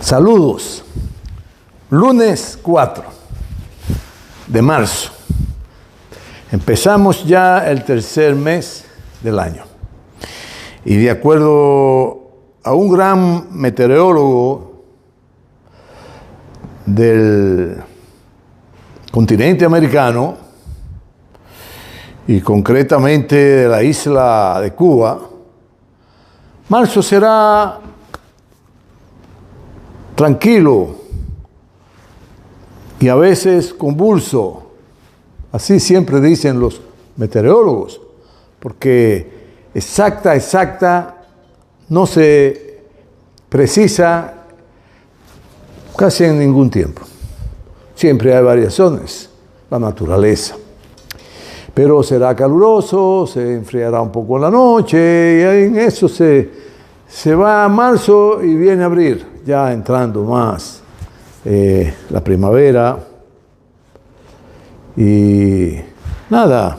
Saludos. Lunes 4 de marzo. Empezamos ya el tercer mes del año. Y de acuerdo a un gran meteorólogo del continente americano, y concretamente de la isla de Cuba, marzo será tranquilo y a veces convulso. Así siempre dicen los meteorólogos, porque exacta no se precisa casi en ningún tiempo. Siempre hay variaciones, la naturaleza. Pero será caluroso, se enfriará un poco en la noche y en eso se va a marzo y viene abril, ya entrando más la primavera. Y nada,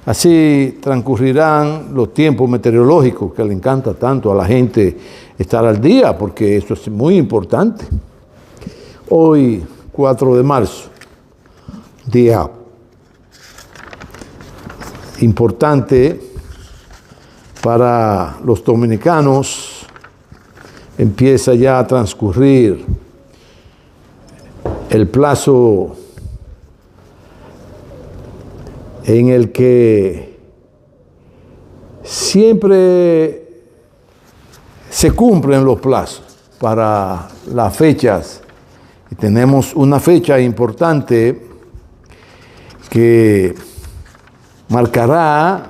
así transcurrirán los tiempos meteorológicos que le encanta tanto a la gente estar al día, porque eso es muy importante. Hoy, 4 de marzo, día importante para los dominicanos, empieza ya a transcurrir el plazo en el que siempre se cumplen los plazos para las fechas. Y tenemos una fecha importante que marcará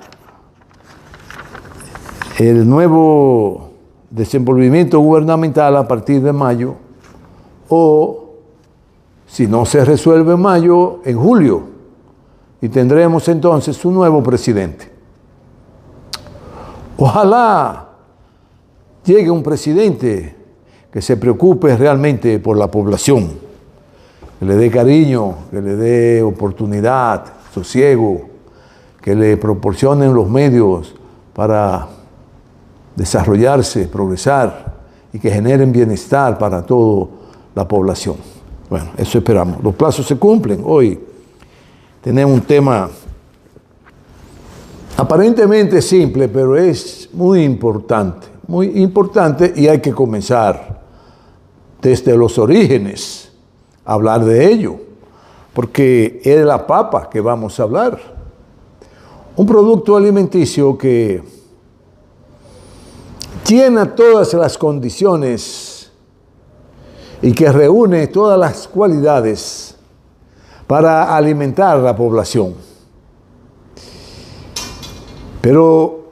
el nuevo desenvolvimiento gubernamental a partir de mayo, o si no se resuelve en mayo, en julio, y tendremos entonces un nuevo presidente. Ojalá llegue un presidente que se preocupe realmente por la población, que le dé cariño, que le dé oportunidad, sosiego, que le proporcionen los medios para desarrollarse, progresar y que generen bienestar para toda la población. Bueno, eso esperamos. Los plazos se cumplen. Hoy tenemos un tema aparentemente simple, pero es muy importante y hay que comenzar desde los orígenes a hablar de ello, porque es de la papa que vamos a hablar. Un producto alimenticio que llena todas las condiciones y que reúne todas las cualidades para alimentar a la población, pero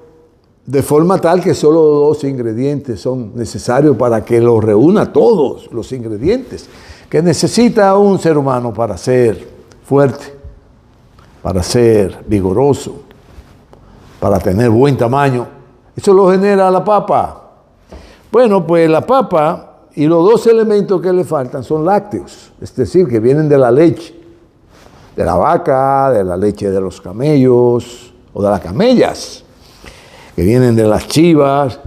de forma tal que solo 2 ingredientes son necesarios para que lo reúna todos los ingredientes que necesita un ser humano para ser fuerte, para ser vigoroso, para tener buen tamaño. Eso lo genera la papa. Bueno, pues la papa y los 2 elementos que le faltan son lácteos, es decir, que vienen de la leche, de la vaca, de la leche de los camellos o de las camellas, que vienen de las chivas,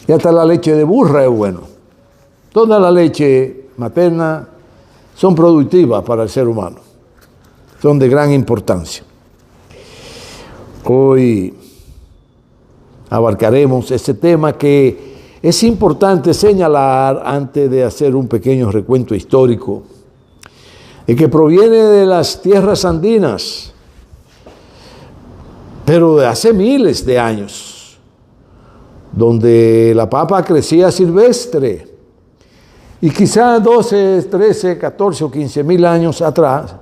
y hasta la leche de burra es bueno. Toda la leche materna son productivas para el ser humano, son de gran importancia. Hoy abarcaremos ese tema que es importante señalar antes de hacer un pequeño recuento histórico, y que proviene de las tierras andinas, pero de hace miles de años, donde la papa crecía silvestre, y quizá 12, 13, 14 o 15 mil años atrás,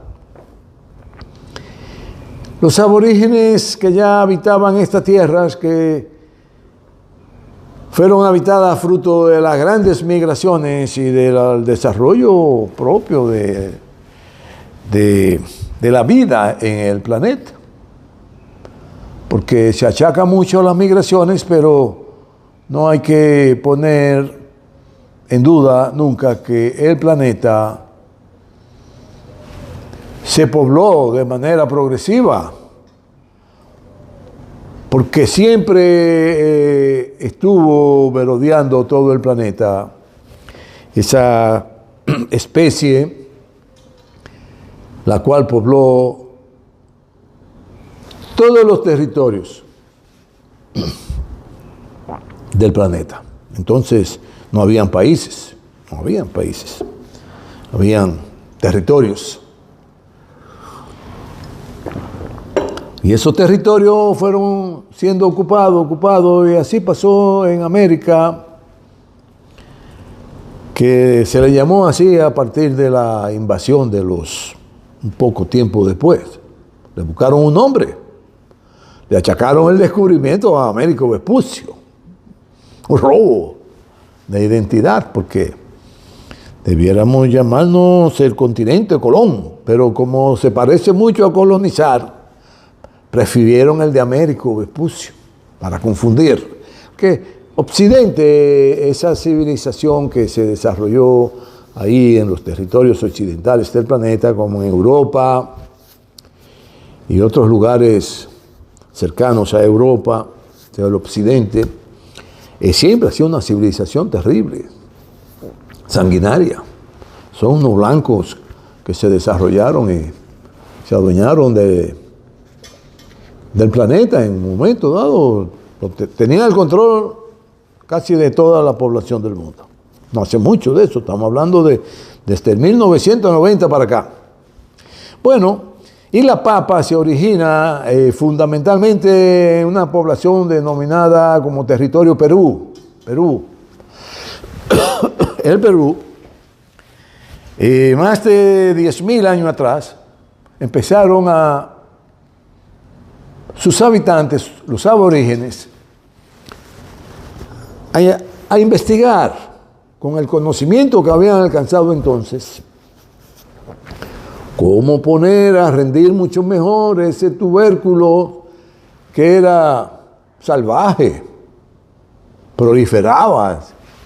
los aborígenes que ya habitaban estas tierras, que fueron habitadas fruto de las grandes migraciones y del desarrollo propio de la vida en el planeta, porque se achaca mucho a las migraciones, pero no hay que poner en duda nunca que el planeta se pobló de manera progresiva, porque siempre estuvo merodeando todo el planeta esa especie, la cual pobló todos los territorios del planeta. Entonces, no habían países, habían territorios. Y esos territorios fueron siendo ocupados, y así pasó en América, que se le llamó así a partir de la invasión de un poco tiempo después. Le buscaron un nombre, le achacaron el descubrimiento a Américo Vespucio, un robo de identidad, porque debiéramos llamarnos el continente Colón, pero como se parece mucho a colonizar, prefirieron el de Américo Vespucio para confundir. Que Occidente, esa civilización que se desarrolló ahí en los territorios occidentales del planeta, como en Europa y otros lugares cercanos a Europa, el Occidente, siempre ha sido una civilización terrible, sanguinaria. Son unos blancos que se desarrollaron y se adueñaron del planeta en un momento dado. Tenían el control casi de toda la población del mundo. No hace mucho de eso, estamos hablando desde el 1990 para acá. Bueno, y la papa se origina fundamentalmente en una población denominada como territorio Perú. El Perú, más de 10.000 años atrás, empezaron sus habitantes, los aborígenes, a investigar con el conocimiento que habían alcanzado entonces, cómo poner a rendir mucho mejor ese tubérculo que era salvaje, proliferaba,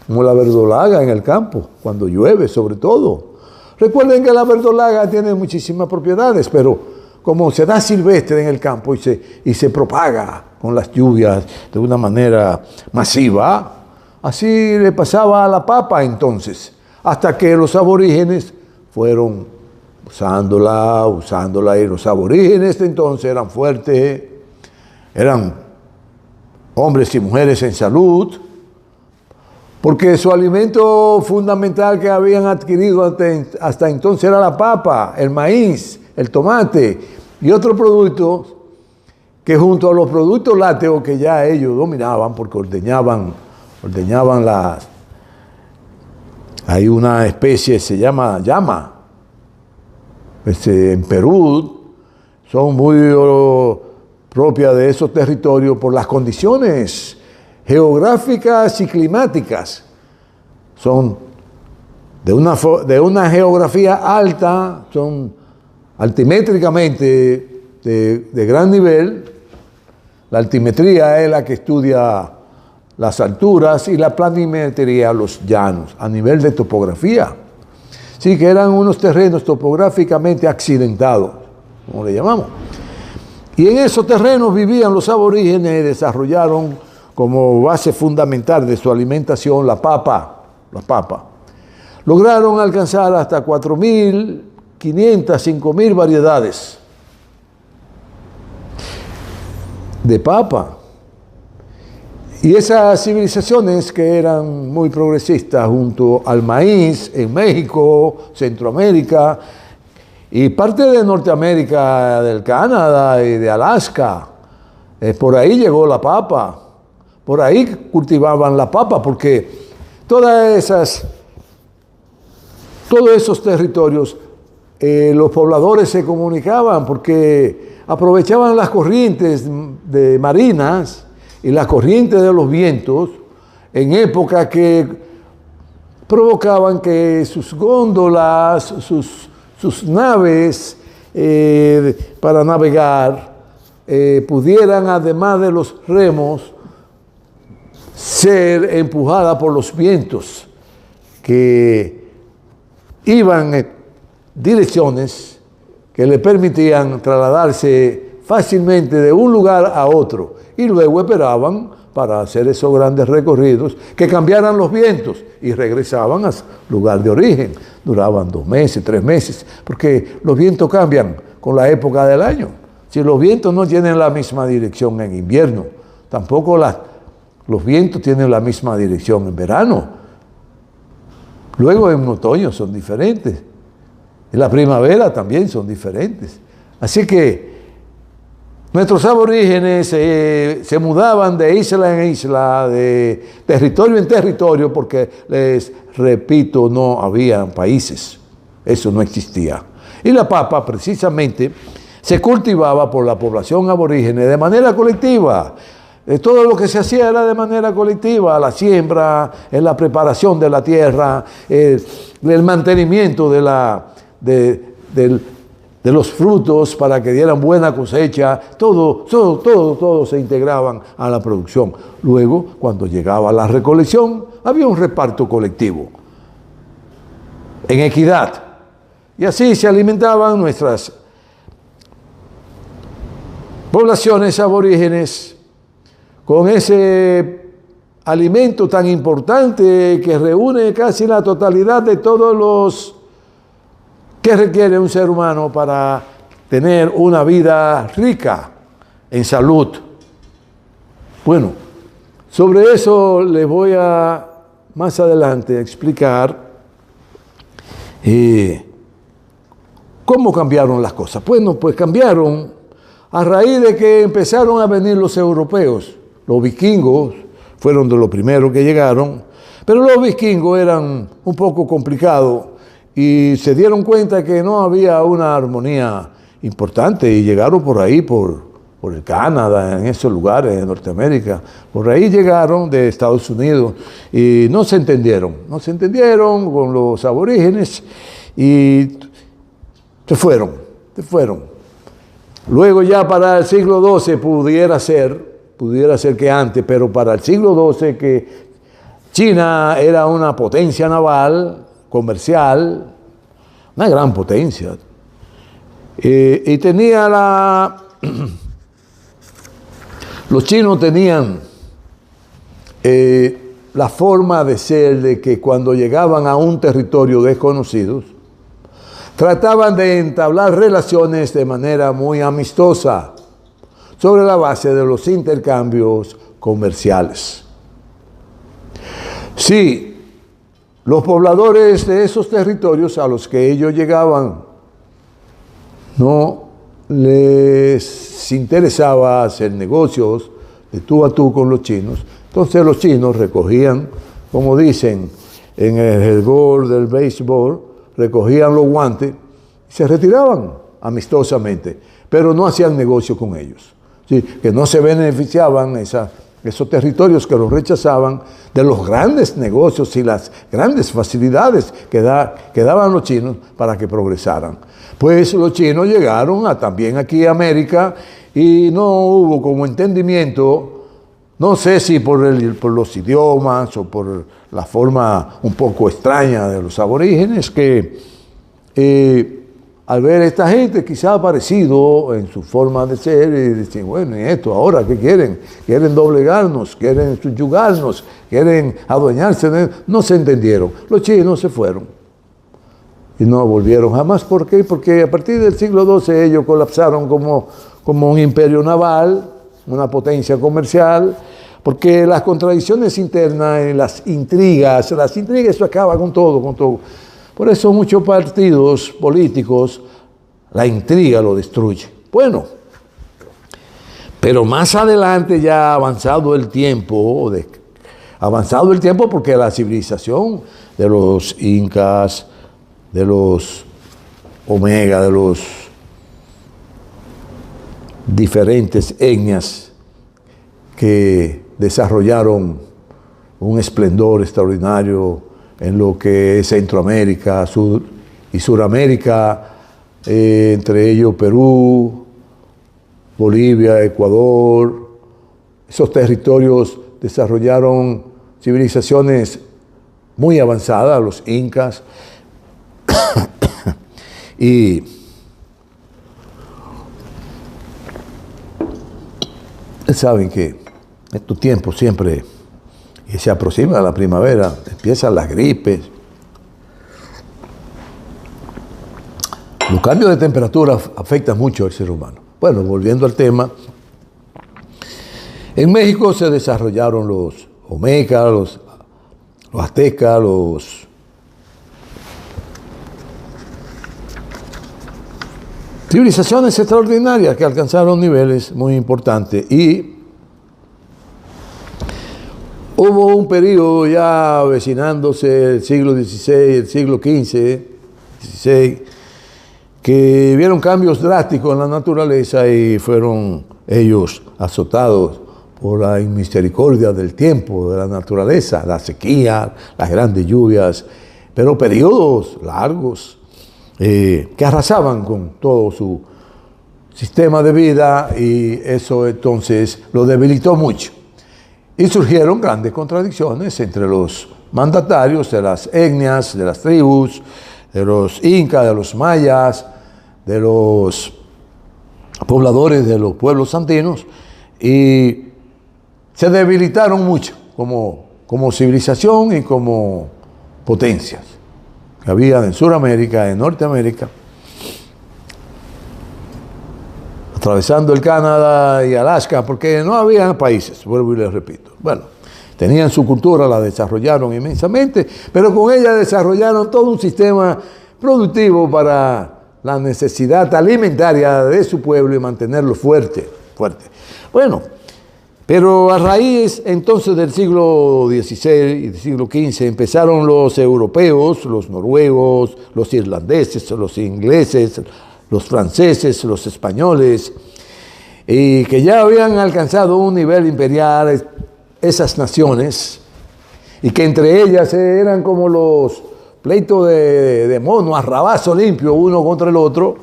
como la verdolaga en el campo, cuando llueve sobre todo. Recuerden que la verdolaga tiene muchísimas propiedades, pero como se da silvestre en el campo y se propaga con las lluvias de una manera masiva, así le pasaba a la papa entonces, hasta que los aborígenes fueron usándola, y los aborígenes de entonces eran fuertes, eran hombres y mujeres en salud, porque su alimento fundamental que habían adquirido hasta entonces era la papa, el maíz, el tomate y otros productos que junto a los productos lácteos que ya ellos dominaban, porque ordeñaban hay una especie, se llama llama, en Perú, son muy propias de esos territorios por las condiciones geográficas y climáticas. Son de una geografía alta, son altimétricamente de gran nivel. La altimetría es la que estudia las alturas y la planimetría los llanos, a nivel de topografía. Sí, que eran unos terrenos topográficamente accidentados, como le llamamos. Y en esos terrenos vivían los aborígenes y desarrollaron como base fundamental de su alimentación la papa. Lograron alcanzar hasta 4.500, 5.000 variedades de papa. Y esas civilizaciones que eran muy progresistas junto al maíz en México, Centroamérica y parte de Norteamérica, del Canadá y de Alaska, por ahí llegó la papa, por ahí cultivaban la papa, porque todos esos territorios, los pobladores se comunicaban porque aprovechaban las corrientes de marinas y las corrientes de los vientos en época que provocaban que sus góndolas, sus naves para navegar pudieran, además de los remos, ser empujadas por los vientos que iban en direcciones que le permitían trasladarse fácilmente de un lugar a otro, y luego esperaban para hacer esos grandes recorridos, que cambiaran los vientos y regresaban al lugar de origen. Duraban 2 meses, 3 meses, porque los vientos cambian con la época del año. Si los vientos no tienen la misma dirección en invierno, tampoco los vientos tienen la misma dirección en verano. Luego en otoño son diferentes. En la primavera también son diferentes. Así que nuestros aborígenes se mudaban de isla en isla, de territorio en territorio, porque, les repito, no había países. Eso no existía. Y la papa, precisamente, se cultivaba por la población aborígene de manera colectiva. Todo lo que se hacía era de manera colectiva, la siembra, la preparación de la tierra, el mantenimiento de los frutos para que dieran buena cosecha, todo se integraban a la producción. Luego, cuando llegaba la recolección, había un reparto colectivo, en equidad. Y así se alimentaban nuestras poblaciones aborígenes con ese alimento tan importante que reúne casi la totalidad de todos los que requiere un ser humano para tener una vida rica en salud. Bueno, sobre eso les voy a más adelante explicar cómo cambiaron las cosas. Bueno, pues cambiaron a raíz de que empezaron a venir los europeos. Los vikingos fueron de los primeros que llegaron, pero los vikingos eran un poco complicados y se dieron cuenta que no había una armonía importante y llegaron por ahí, por el Canadá, en esos lugares, en Norteamérica. Por ahí llegaron de Estados Unidos y no se entendieron con los aborígenes y se fueron. Luego ya para el siglo XII pudiera ser que antes, pero para el siglo XII que China era una potencia naval, comercial, una gran potencia, y tenía los chinos tenían la forma de ser de que cuando llegaban a un territorio desconocido, trataban de entablar relaciones de manera muy amistosa, sobre la base de los intercambios comerciales. Si los pobladores de esos territorios a los que ellos llegaban no les interesaba hacer negocios de tú a tú con los chinos, entonces los chinos recogían, como dicen en el jergor del béisbol, recogían los guantes y se retiraban amistosamente, pero no hacían negocio con ellos. Sí, que no se beneficiaban esos territorios que los rechazaban de los grandes negocios y las grandes facilidades que daban los chinos para que progresaran. Pues los chinos llegaron también aquí a América y no hubo como entendimiento, no sé si por los idiomas o por la forma un poco extraña de los aborígenes, que al ver a esta gente quizá parecido en su forma de ser y decir, bueno, ¿y esto ahora qué quieren? Quieren doblegarnos, quieren subyugarnos, quieren adueñarse de... No se entendieron. Los chinos se fueron y no volvieron jamás. ¿Por qué? Porque a partir del siglo XII ellos colapsaron como un imperio naval, una potencia comercial, porque las contradicciones internas y las intrigas, eso acaba con todo. Por eso muchos partidos políticos, la intriga lo destruye. Bueno, pero más adelante ya avanzado el tiempo porque la civilización de los incas, de los omega, de los diferentes etnias que desarrollaron un esplendor extraordinario en lo que es Centroamérica y Suramérica, entre ellos Perú, Bolivia, Ecuador. Esos territorios desarrollaron civilizaciones muy avanzadas, los incas, y saben que estos tiempos siempre, y se aproxima la primavera, empiezan las gripes. Los cambios de temperatura afectan mucho al ser humano. Bueno, volviendo al tema, en México se desarrollaron los olmecas, los aztecas, civilizaciones extraordinarias que alcanzaron niveles muy importantes, y hubo un periodo ya avecinándose el siglo XVI, el siglo XV, XVI, que vieron cambios drásticos en la naturaleza y fueron ellos azotados por la inmisericordia del tiempo, de la naturaleza, la sequía, las grandes lluvias, pero periodos largos que arrasaban con todo su sistema de vida, y eso entonces lo debilitó mucho. Y surgieron grandes contradicciones entre los mandatarios de las etnias, de las tribus, de los incas, de los mayas, de los pobladores de los pueblos andinos, y se debilitaron mucho como civilización y como potencias que había en Sudamérica, en Norteamérica, atravesando el Canadá y Alaska, porque no había países, vuelvo y les repito. Bueno, tenían su cultura, la desarrollaron inmensamente, pero con ella desarrollaron todo un sistema productivo para la necesidad alimentaria de su pueblo y mantenerlo fuerte. Bueno, pero a raíz entonces del siglo XVI y del siglo XV empezaron los europeos, los noruegos, los irlandeses, los ingleses, los franceses, los españoles, y que ya habían alcanzado un nivel imperial esas naciones, y que entre ellas eran como los pleitos de mono, a rabazo limpio uno contra el otro,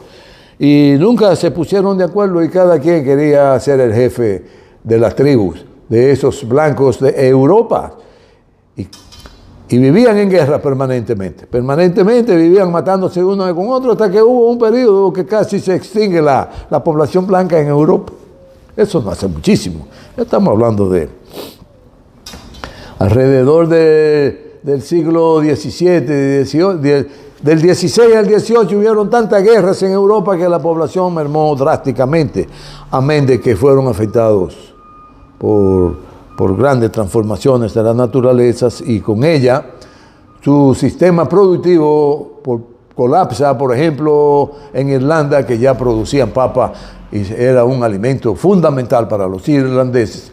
y nunca se pusieron de acuerdo, y cada quien quería ser el jefe de las tribus, de esos blancos de Europa, y vivían en guerra permanentemente vivían matándose uno con otro, hasta que hubo un periodo que casi se extingue la población blanca en Europa. Eso no hace muchísimo, ya estamos hablando de alrededor del siglo XVII, del XVI al XVIII hubieron tantas guerras en Europa que la población mermó drásticamente, amén de que fueron afectados por grandes transformaciones de las naturalezas, y con ella su sistema productivo colapsa. Por ejemplo, en Irlanda, que ya producían papa y era un alimento fundamental para los irlandeses,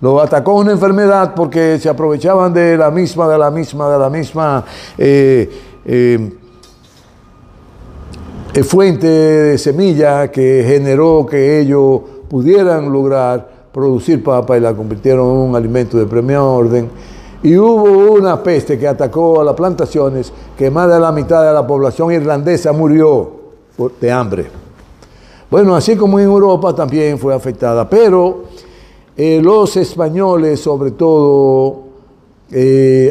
lo atacó una enfermedad porque se aprovechaban de la misma fuente de semilla que generó que ellos pudieran lograr producir papa, y la convirtieron en un alimento de primer orden. Y hubo una peste que atacó a las plantaciones, que más de la mitad de la población irlandesa murió de hambre. Bueno, así como en Europa también fue afectada, pero los españoles, sobre todo,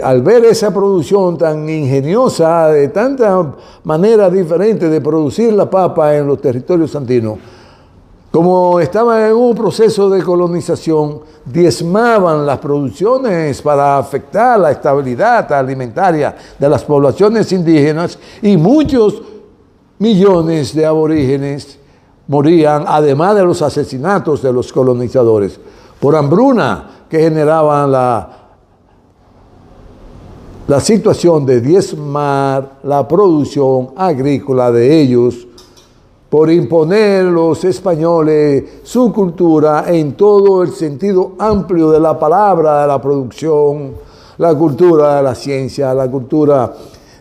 al ver esa producción tan ingeniosa, de tanta manera diferente de producir la papa en los territorios andinos, como estaban en un proceso de colonización, diezmaban las producciones para afectar la estabilidad alimentaria de las poblaciones indígenas, y muchos millones de aborígenes morían, además de los asesinatos de los colonizadores, por hambruna que generaban la situación de diezmar la producción agrícola de ellos, por imponer los españoles su cultura en todo el sentido amplio de la palabra, de la producción, la cultura de la ciencia, la cultura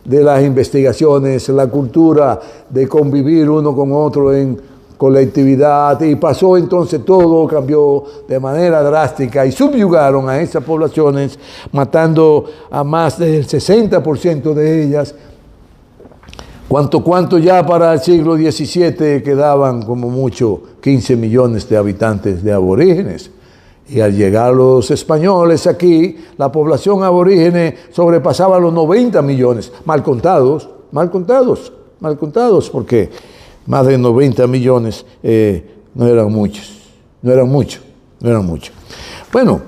de las investigaciones, la cultura de convivir uno con otro en colectividad, y pasó entonces todo, cambió de manera drástica, y subyugaron a esas poblaciones, matando a más del 60% de ellas. Cuanto ya para el siglo XVII quedaban como mucho 15 millones de habitantes de aborígenes. Y al llegar los españoles aquí, la población aborígene sobrepasaba los 90 millones, mal contados, porque más de 90 millones no eran muchos. Bueno,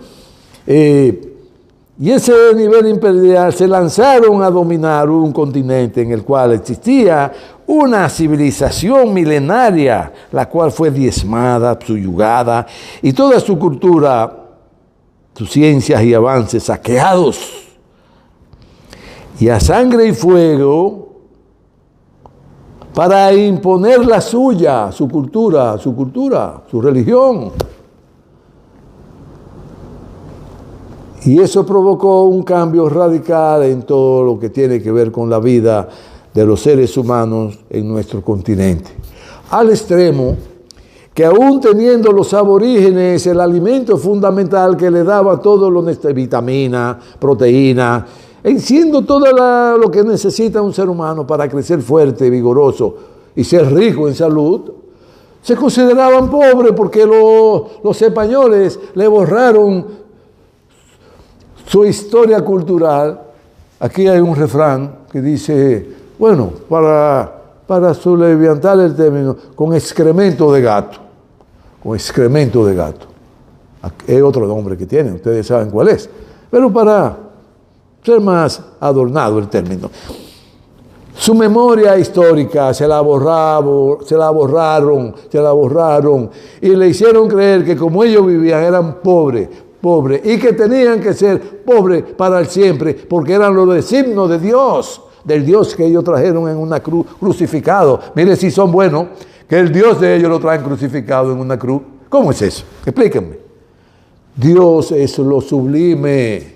Y ese nivel imperial se lanzaron a dominar un continente en el cual existía una civilización milenaria, la cual fue diezmada, subyugada, y toda su cultura, sus ciencias y avances saqueados. Y a sangre y fuego para imponer la suya, su cultura, su religión. Y eso provocó un cambio radical en todo lo que tiene que ver con la vida de los seres humanos en nuestro continente. Al extremo que aún teniendo los aborígenes el alimento fundamental que le daba todo lo necesario, vitamina, proteína, siendo todo lo que necesita un ser humano para crecer fuerte, vigoroso y ser rico en salud, se consideraban pobres porque los españoles le borraron su historia cultural. Aquí hay un refrán que dice, bueno, para sublevantar el término, con excremento de gato. Con excremento de gato. Es otro nombre que tiene, ustedes saben cuál es. Pero para ser más adornado el término. Su memoria histórica se la borraron y le hicieron creer que como ellos vivían eran pobres, y que tenían que ser pobres para el siempre, porque eran los designios de Dios, del Dios que ellos trajeron en una cruz, crucificado. Mire si son buenos, que el Dios de ellos lo traen crucificado en una cruz. ¿Cómo es eso? Explíquenme. Dios es lo sublime,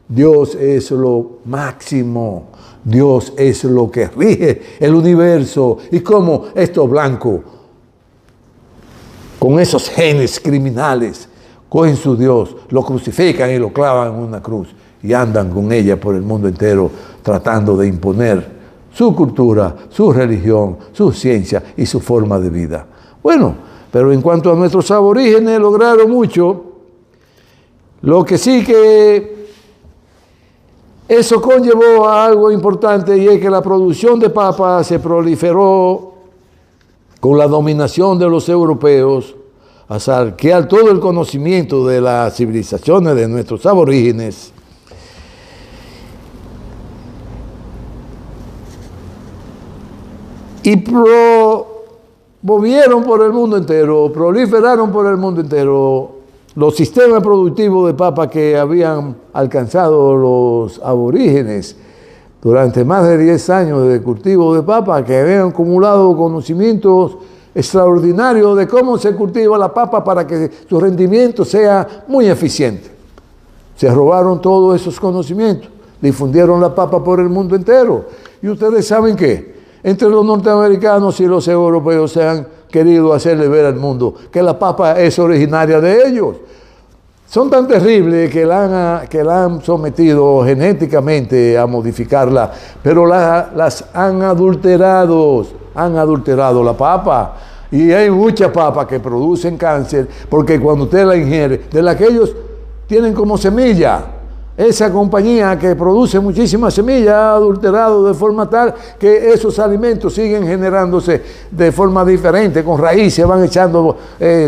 Dios es lo máximo, Dios es lo que rige el universo. Y como estos blancos, con esos genes criminales, cogen su Dios, lo crucifican y lo clavan en una cruz y andan con ella por el mundo entero tratando de imponer su cultura, su religión, su ciencia y su forma de vida. Bueno, pero en cuanto a nuestros aborígenes lograron mucho. Lo que sí que eso conllevó a algo importante, y es que la producción de papa se proliferó con la dominación de los europeos, a saquear todo el conocimiento de las civilizaciones de nuestros aborígenes. Y movieron por el mundo entero, proliferaron por el mundo entero los sistemas productivos de papa que habían alcanzado los aborígenes durante más de 10 años de cultivo de papa, que habían acumulado conocimientos extraordinarios de cómo se cultiva la papa para que su rendimiento sea muy eficiente. Se robaron todos esos conocimientos, difundieron la papa por el mundo entero. Y ustedes saben que entre los norteamericanos y los europeos se han querido hacerle ver al mundo que la papa es originaria de ellos. Son tan terribles que la han sometido genéticamente a modificarla, pero las han adulterado la papa. Y hay mucha papa que producen cáncer, porque cuando usted la ingiere, de la que ellos tienen como semilla, esa compañía que produce muchísimas semillas ha adulterado de forma tal que esos alimentos siguen generándose de forma diferente, con raíces, van echando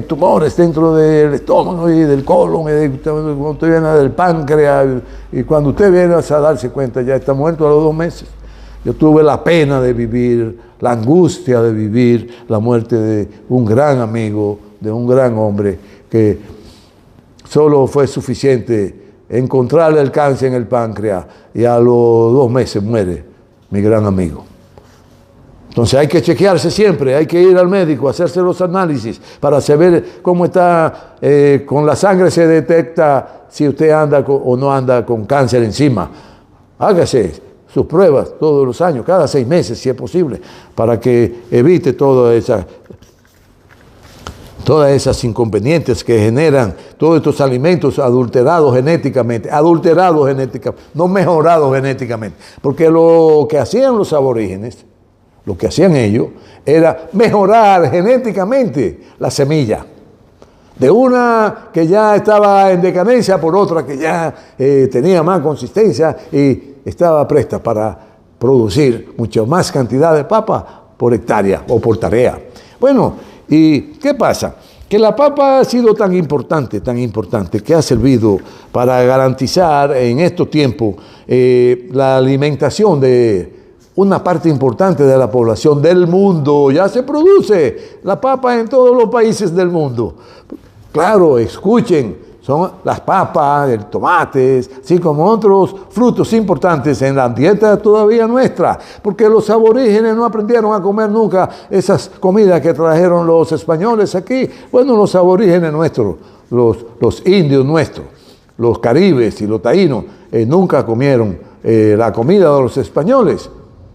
tumores dentro del estómago y del colon, cuando usted viene del páncreas, y cuando usted viene a darse cuenta ya está muerto a los 2 meses. Yo tuve la pena de vivir, la angustia de vivir la muerte de un gran amigo, de un gran hombre, que solo fue suficiente encontrarle el cáncer en el páncreas y a los 2 meses muere mi gran amigo. Entonces hay que chequearse siempre, hay que ir al médico, hacerse los análisis para saber cómo está. Con la sangre se detecta si usted anda o no anda con cáncer encima. Hágase sus pruebas todos los años, cada 6 meses si es posible, para que evite todas esas inconvenientes que generan todos estos alimentos adulterados genéticamente, no mejorados genéticamente. Porque lo que hacían los aborígenes, lo que hacían ellos, era mejorar genéticamente la semilla. De una que ya estaba en decadencia por otra que ya tenía más consistencia y estaba presta para producir mucha más cantidad de papa por hectárea o por tarea. Bueno, ¿y qué pasa? que la papa ha sido tan importante, que ha servido para garantizar en estos tiempos la alimentación de una parte importante de la población del mundo. Ya se produce la papa en todos los países del mundo. Claro, escuchen, son las papas, el tomate, así como otros frutos importantes en la dieta todavía nuestra, porque los aborígenes no aprendieron a comer nunca esas comidas que trajeron los españoles aquí. Bueno, los aborígenes nuestros, los indios nuestros, los caribes y los taínos, nunca comieron la comida de los españoles.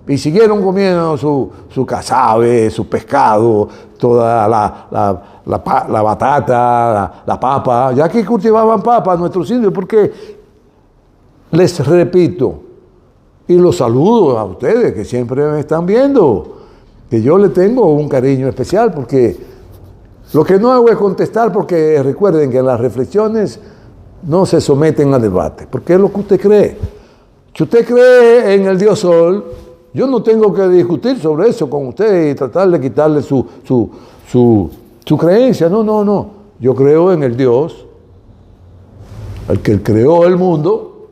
Y siguieron comiendo su casabe, su pescado, toda la batata, la papa. Ya que cultivaban papa nuestros indios, porque les repito, y los saludo a ustedes que siempre me están viendo, que yo les tengo un cariño especial, porque lo que no hago es contestar, porque recuerden que las reflexiones no se someten a debate, porque es lo que usted cree. Si usted cree en el Dios Sol, yo no tengo que discutir sobre eso con usted y tratar de quitarle su creencia. No. Yo creo en el Dios, el que creó el mundo,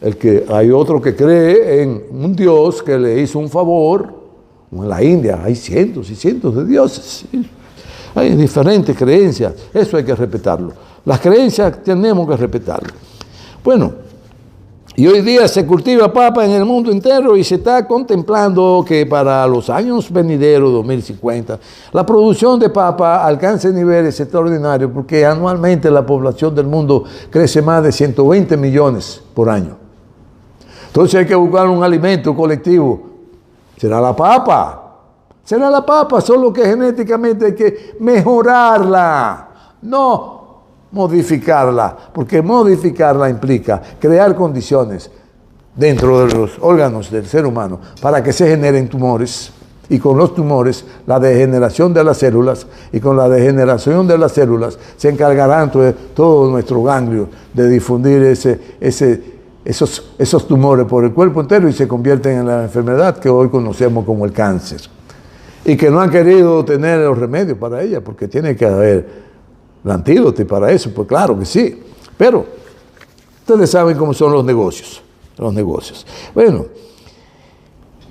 el que hay otro que cree en un Dios que le hizo un favor. En la India hay cientos y cientos de dioses. Hay diferentes creencias. Eso hay que respetarlo. Las creencias tenemos que respetarlo. Bueno. Y hoy día se cultiva papa en el mundo entero y se está contemplando que para los años venideros, 2050, la producción de papa alcance niveles extraordinarios, porque anualmente la población del mundo crece más de 120 millones por año. Entonces hay que buscar un alimento colectivo. Será la papa. Será la papa, solo que genéticamente hay que mejorarla. No modificarla, porque modificarla implica crear condiciones dentro de los órganos del ser humano para que se generen tumores, y con los tumores la degeneración de las células, y con la degeneración de las células se encargarán todo nuestro ganglio de difundir esos tumores por el cuerpo entero y se convierten en la enfermedad que hoy conocemos como el cáncer, y que no han querido tener los remedios para ella, porque tiene que haber el antídoto para eso, pues claro que sí. Pero ustedes saben cómo son los negocios. Bueno,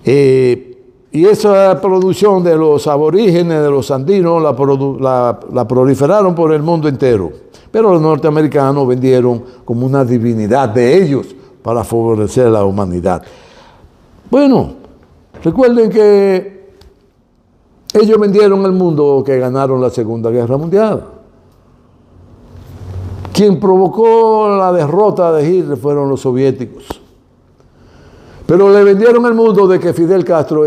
y esa producción de los aborígenes, de los andinos, la proliferaron por el mundo entero. Pero los norteamericanos vendieron como una divinidad de ellos para favorecer a la humanidad. Bueno, recuerden que ellos vendieron el mundo que ganaron la Segunda Guerra Mundial. Quien provocó la derrota de Hitler fueron los soviéticos. Pero le vendieron el mundo de que Fidel Castro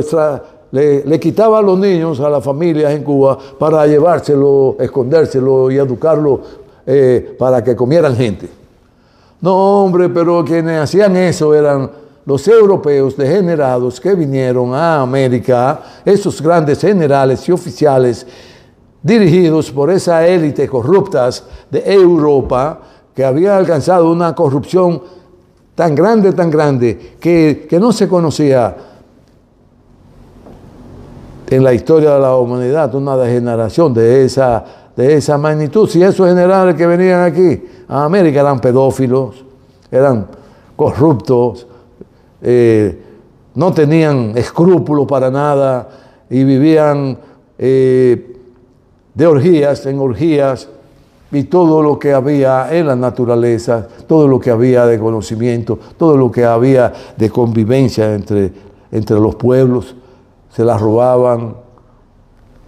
le quitaba a los niños, a las familias en Cuba, para llevárselo, escondérselo y educarlo para que comieran gente. No, hombre, pero quienes hacían eso eran los europeos degenerados que vinieron a América, esos grandes generales y oficiales dirigidos por esa élite corruptas de Europa, que había alcanzado una corrupción tan grande, que no se conocía en la historia de la humanidad, una degeneración de esa magnitud. Si esos generales que venían aquí a América eran pedófilos, eran corruptos, no tenían escrúpulos para nada y vivían de orgías en orgías, y todo lo que había en la naturaleza, todo lo que había de conocimiento, todo lo que había de convivencia entre los pueblos, se la robaban,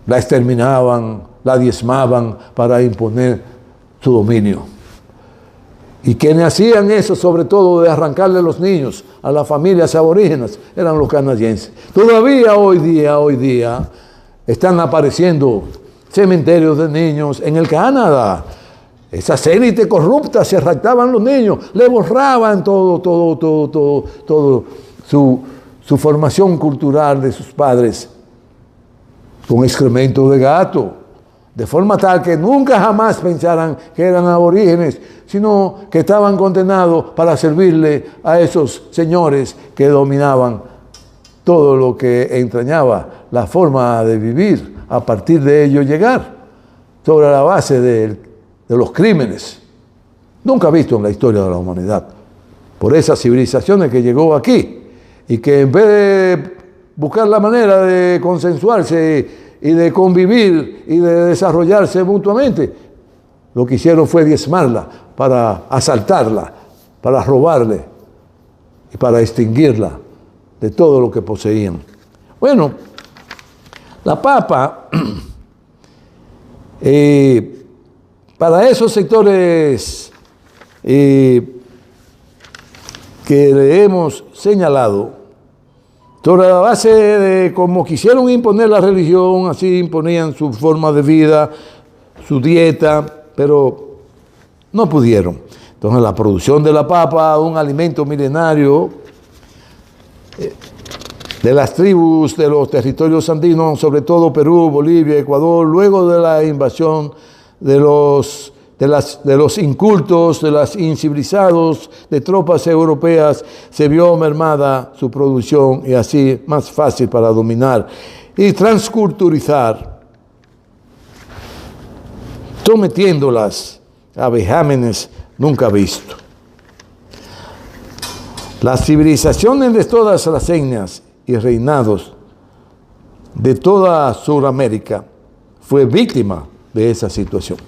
la exterminaban, la diezmaban para imponer su dominio. Y quienes hacían eso, sobre todo de arrancarle los niños a las familias aborígenes, eran los canadienses. Todavía hoy día están apareciendo cementerios de niños en el Canadá. Esas élites corruptas se arrancaban los niños, le borraban todo su formación cultural de sus padres con excremento de gato, de forma tal que nunca jamás pensaran que eran aborígenes, sino que estaban condenados para servirle a esos señores que dominaban todo lo que entrañaba la forma de vivir, a partir de ello llegar. sobre la base de los crímenes nunca visto en la historia de la humanidad, por esas civilizaciones que llegó aquí y que en vez de buscar la manera de consensuarse y de convivir y de desarrollarse mutuamente, lo que hicieron fue diezmarla, para asaltarla, para robarle y para extinguirla de todo lo que poseían. Bueno, la papa, para esos sectores que le hemos señalado, sobre la base de cómo quisieron imponer la religión, así imponían su forma de vida, su dieta, pero no pudieron. Entonces la producción de la papa, un alimento milenario de las tribus de los territorios andinos, sobre todo Perú, Bolivia, Ecuador, luego de la invasión de los incultos, de los incivilizados, de tropas europeas, se vio mermada su producción y así más fácil para dominar y transculturizar, sometiéndolas a vejámenes nunca vistos. Las civilizaciones de todas las etnias y reinados de toda Sudamérica fue víctima de esa situación.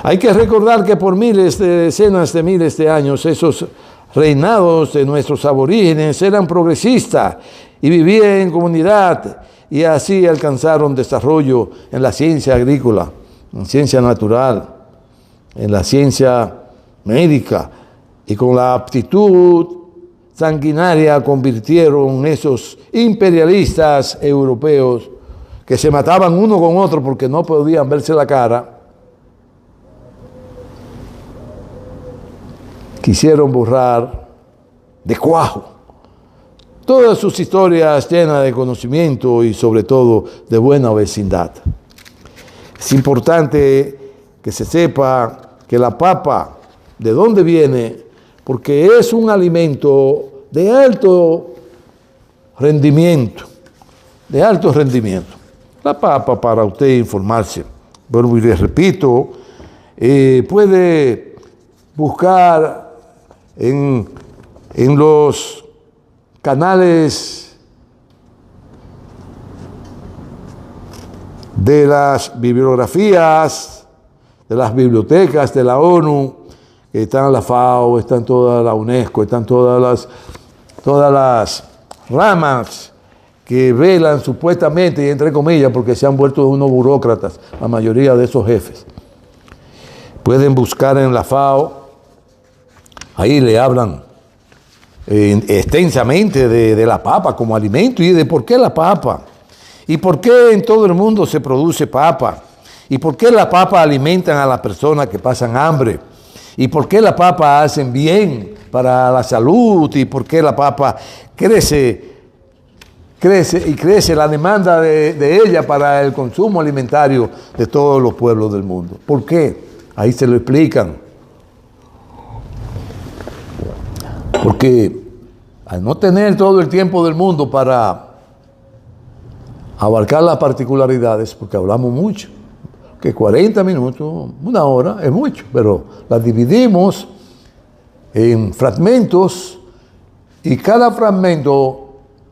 Hay que recordar que por decenas de miles de años esos reinados de nuestros aborígenes eran progresistas y vivían en comunidad y así alcanzaron desarrollo en la ciencia agrícola, en ciencia natural, en la ciencia médica, y con la aptitud sanguinaria convirtieron esos imperialistas europeos que se mataban uno con otro porque no podían verse la cara, quisieron borrar de cuajo todas sus historias llenas de conocimiento y sobre todo de buena vecindad. Es importante que se sepa que la papa, ¿de dónde viene? Porque es un alimento de alto rendimiento, La papa, para usted informarse, bueno, y les repito, puede buscar en los canales de las bibliografías, de las bibliotecas de la ONU, que están la FAO, están toda la UNESCO, están todas las ramas que velan supuestamente, y entre comillas, porque se han vuelto unos burócratas, la mayoría de esos jefes. Pueden buscar en la FAO, ahí le hablan extensamente de la papa como alimento y de por qué la papa, y por qué en todo el mundo se produce papa, y por qué la papa alimentan a las personas que pasan hambre, y por qué la papa hacen bien para la salud, y por qué la papa crece la demanda de ella para el consumo alimentario de todos los pueblos del mundo. ¿Por qué? Ahí se lo explican. Porque al no tener todo el tiempo del mundo para abarcar las particularidades, porque hablamos mucho, que 40 minutos, una hora es mucho, pero las dividimos en fragmentos y cada fragmento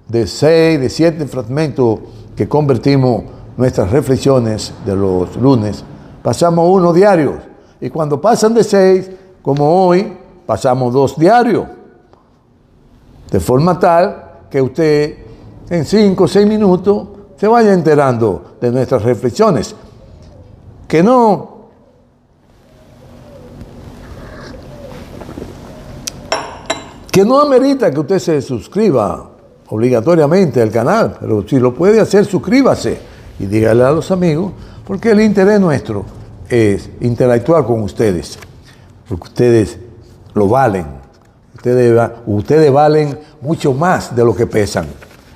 de 6, de 7 fragmentos que convertimos nuestras reflexiones de los lunes, pasamos uno diario. Y cuando pasan de 6, como hoy, pasamos 2 diarios. De forma tal que usted en 5 o 6 minutos se vaya enterando de nuestras reflexiones. Que no amerita que usted se suscriba obligatoriamente al canal, pero si lo puede hacer, suscríbase y dígale a los amigos, porque el interés nuestro es interactuar con ustedes, porque ustedes lo valen, ustedes valen mucho más de lo que pesan.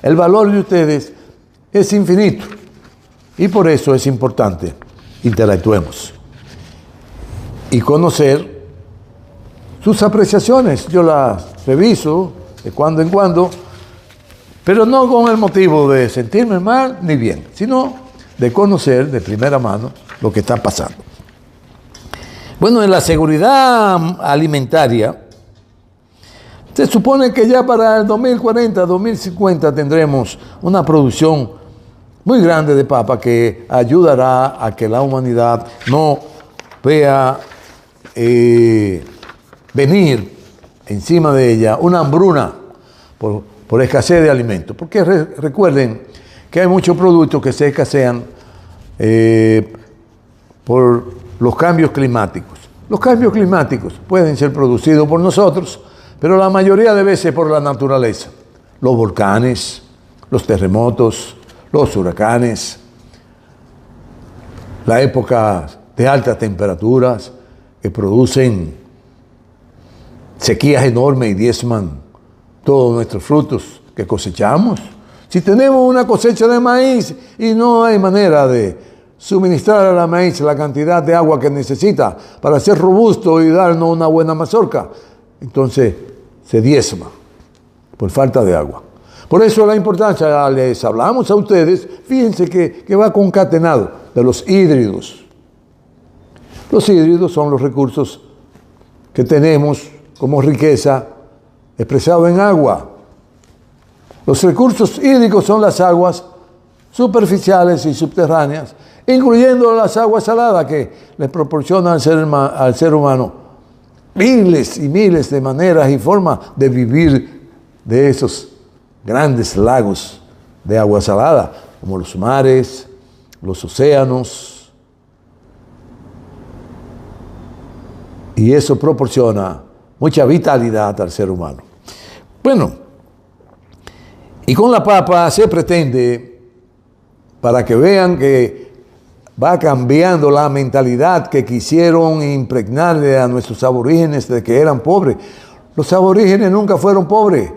El valor de ustedes es infinito y por eso es importante interactuemos y conocer sus apreciaciones. Yo las reviso de cuando en cuando, pero no con el motivo de sentirme mal ni bien, sino de conocer de primera mano lo que está pasando. Bueno, en la seguridad alimentaria, se supone que ya para el 2040, 2050 tendremos una producción muy grande de papa que ayudará a que la humanidad no vea venir encima de ella una hambruna por escasez de alimentos. Porque recuerden que hay muchos productos que se escasean por los cambios climáticos. Los cambios climáticos pueden ser producidos por nosotros, pero la mayoría de veces por la naturaleza. Los volcanes, los terremotos, los huracanes, la época de altas temperaturas que producen sequías enormes y diezman todos nuestros frutos que cosechamos. Si tenemos una cosecha de maíz y no hay manera de suministrar a la maíz la cantidad de agua que necesita para ser robusto y darnos una buena mazorca, entonces se diezma por falta de agua. Por eso la importancia, les hablamos a ustedes, fíjense que va concatenado de los hídridos. Los hídridos son los recursos que tenemos como riqueza expresado en agua. Los recursos hídricos son las aguas superficiales y subterráneas, incluyendo las aguas saladas que les proporcionan al ser humano miles y miles de maneras y formas de vivir de esos grandes lagos de agua salada, como los mares, los océanos. Y eso proporciona mucha vitalidad al ser humano. Bueno, y con la papa se pretende, para que vean que va cambiando la mentalidad que quisieron impregnarle a nuestros aborígenes de que eran pobres. Los aborígenes nunca fueron pobres,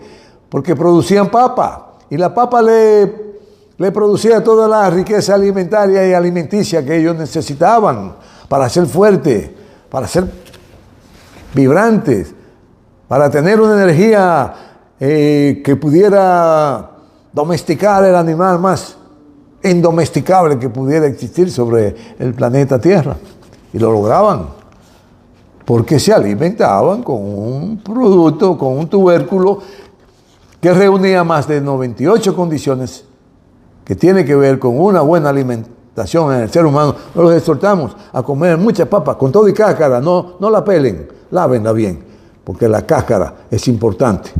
porque producían papa, y la papa le producía toda la riqueza alimentaria y alimenticia que ellos necesitaban para ser fuertes, para ser vibrantes, para tener una energía que pudiera domesticar el animal más indomesticable que pudiera existir sobre el planeta Tierra. Y lo lograban, porque se alimentaban con un producto, con un tubérculo que reunía más de 98 condiciones que tiene que ver con una buena alimentación en el ser humano. Los exhortamos a comer mucha papa, con todo y cáscara, no la pelen, lávenla bien, porque la cáscara es importante.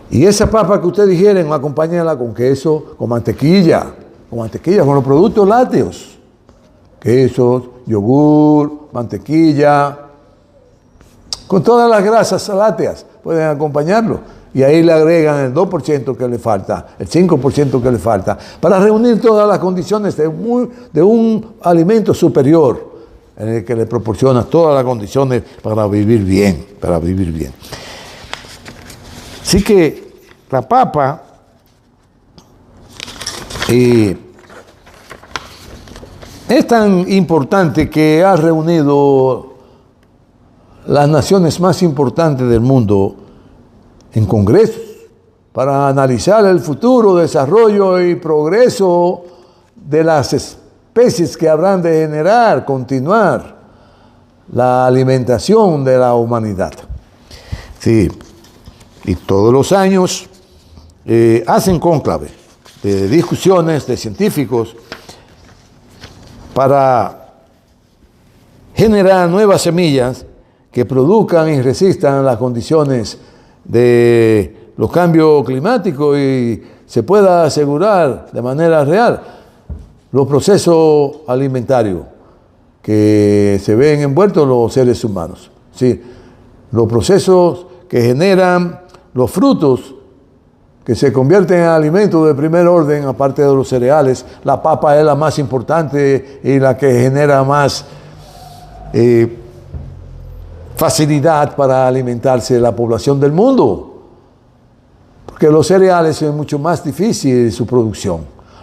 Y esa papa que ustedes digieren, acompáñenla con queso, con mantequilla, con los productos lácteos, quesos, yogur, mantequilla, con todas las grasas lácteas, pueden acompañarlo. Y ahí le agregan el 2% que le falta, el 5% que le falta, para reunir todas las condiciones de un alimento superior, en el que le proporciona todas las condiciones para vivir bien, Así que la papa es tan importante que ha reunido las naciones más importantes del mundo en congresos para analizar el futuro, desarrollo y progreso de las especies que habrán de continuar la alimentación de la humanidad. Sí, y todos los años hacen cónclave de discusiones de científicos para generar nuevas semillas que produzcan y resistan las condiciones de los cambios climáticos y se pueda asegurar de manera real los procesos alimentarios que se ven envueltos los seres humanos. Sí, los procesos que generan los frutos que se convierten en alimentos de primer orden, aparte de los cereales. La papa es la más importante y la que genera más facilidad para alimentarse la población del mundo, porque los cereales es mucho más difícil su producción.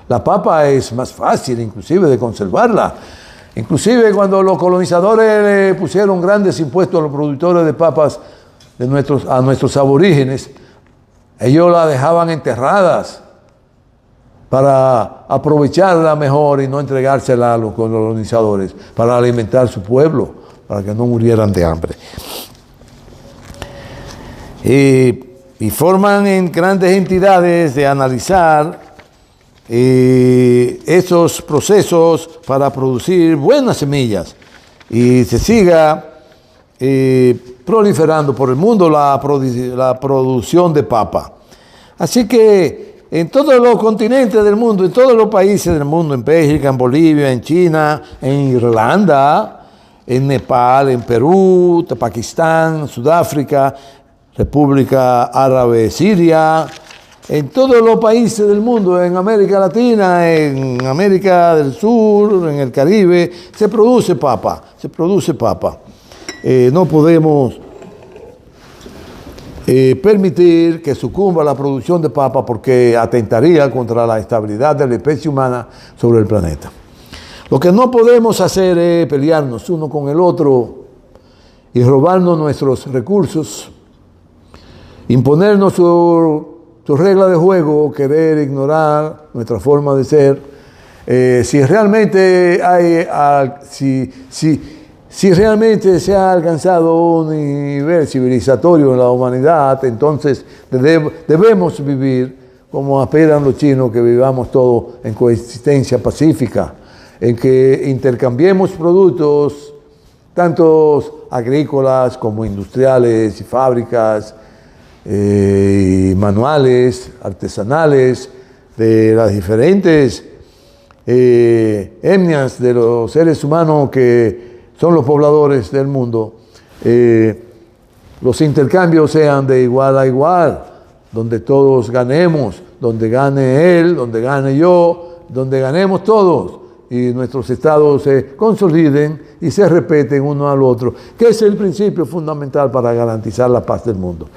La papa es más fácil inclusive de conservarla. Inclusive cuando los colonizadores le pusieron grandes impuestos a los productores de papas a nuestros aborígenes, ellos las dejaban enterradas para aprovecharla mejor y no entregársela a los colonizadores, para alimentar su pueblo, para que no murieran de hambre. Y forman en grandes entidades de analizar esos procesos para producir buenas semillas y se siga proliferando por el mundo la producción de papa. Así que en todos los continentes del mundo, en todos los países del mundo, en Bélgica, en Bolivia, en China, en Irlanda, en Nepal, en Perú, Pakistán, Sudáfrica, República Árabe Siria, en todos los países del mundo, en América Latina, en América del Sur, en el Caribe, se produce papa, no podemos permitir que sucumba la producción de papa porque atentaría contra la estabilidad de la especie humana sobre el planeta. Lo que no podemos hacer es pelearnos uno con el otro y robarnos nuestros recursos, imponernos su regla de juego, querer ignorar nuestra forma de ser. Si realmente se ha alcanzado un nivel civilizatorio en la humanidad, entonces debemos vivir como aspiran los chinos, que vivamos todos en coexistencia pacífica, en que intercambiemos productos, tanto agrícolas como industriales y fábricas, y manuales, artesanales, de las diferentes etnias de los seres humanos que son los pobladores del mundo. Los intercambios sean de igual a igual, donde todos ganemos, donde gane él, donde gane yo, donde ganemos todos y nuestros estados se consoliden y se respeten uno al otro, que es el principio fundamental para garantizar la paz del mundo.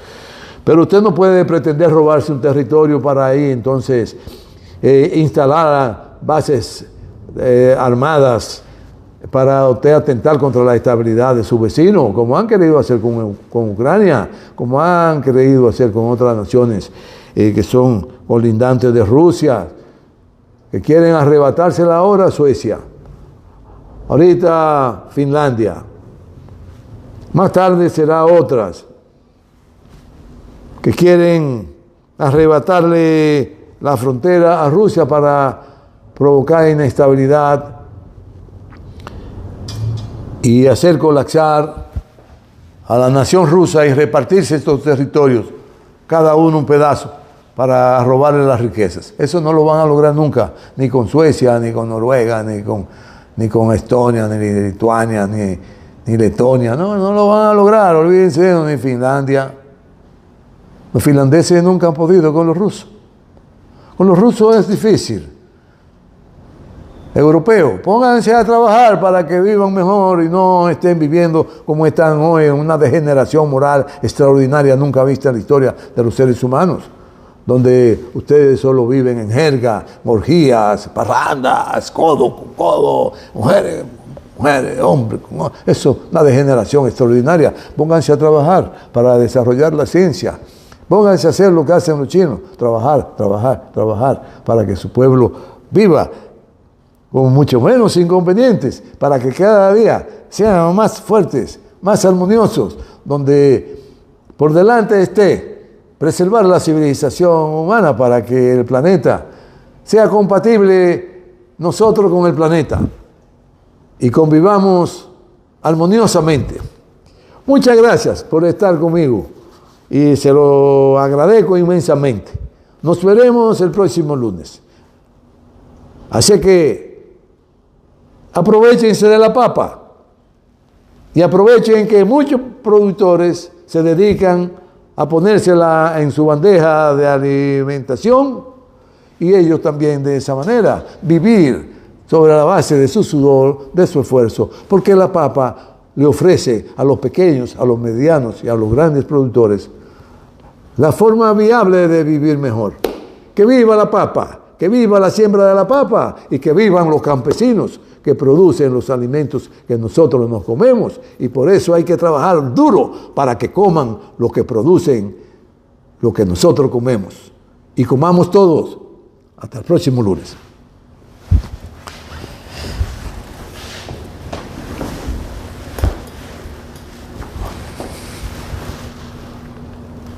Pero usted no puede pretender robarse un territorio para ahí, entonces, instalar bases armadas para usted atentar contra la estabilidad de su vecino, como han querido hacer con Ucrania, como han querido hacer con otras naciones que son colindantes de Rusia, que quieren arrebatársela ahora a Suecia, ahorita Finlandia, más tarde será otras, que quieren arrebatarle la frontera a Rusia para provocar inestabilidad y hacer colapsar a la nación rusa y repartirse estos territorios, cada uno un pedazo, para robarle las riquezas. Eso no lo van a lograr nunca, ni con Suecia, ni con Noruega, ni con Estonia, ni Lituania, ni Letonia. No lo van a lograr, olvídense, ni Finlandia. Los finlandeses nunca han podido con los rusos. Con los rusos es difícil. Europeos, pónganse a trabajar para que vivan mejor y no estén viviendo como están hoy, en una degeneración moral extraordinaria, nunca vista en la historia de los seres humanos, donde ustedes solo viven en jerga, orgías, parrandas, codo con codo, mujeres, hombres, eso, una degeneración extraordinaria. Pónganse a trabajar para desarrollar la ciencia. Pónganse a hacer lo que hacen los chinos, trabajar, para que su pueblo viva con mucho menos inconvenientes, para que cada día sean más fuertes, más armoniosos, donde por delante esté preservar la civilización humana para que el planeta sea compatible nosotros con el planeta y convivamos armoniosamente. Muchas gracias por estar conmigo. Y se lo agradezco inmensamente. Nos veremos el próximo lunes. Así que aprovéchense de la papa y aprovechen que muchos productores se dedican a ponérsela en su bandeja de alimentación y ellos también de esa manera vivir sobre la base de su sudor, de su esfuerzo, porque la papa le ofrece a los pequeños, a los medianos y a los grandes productores la forma viable de vivir mejor. Que viva la papa, que viva la siembra de la papa y que vivan los campesinos que producen los alimentos que nosotros nos comemos. Y por eso hay que trabajar duro para que coman lo que producen, lo que nosotros comemos. Y comamos todos Hasta el próximo lunes.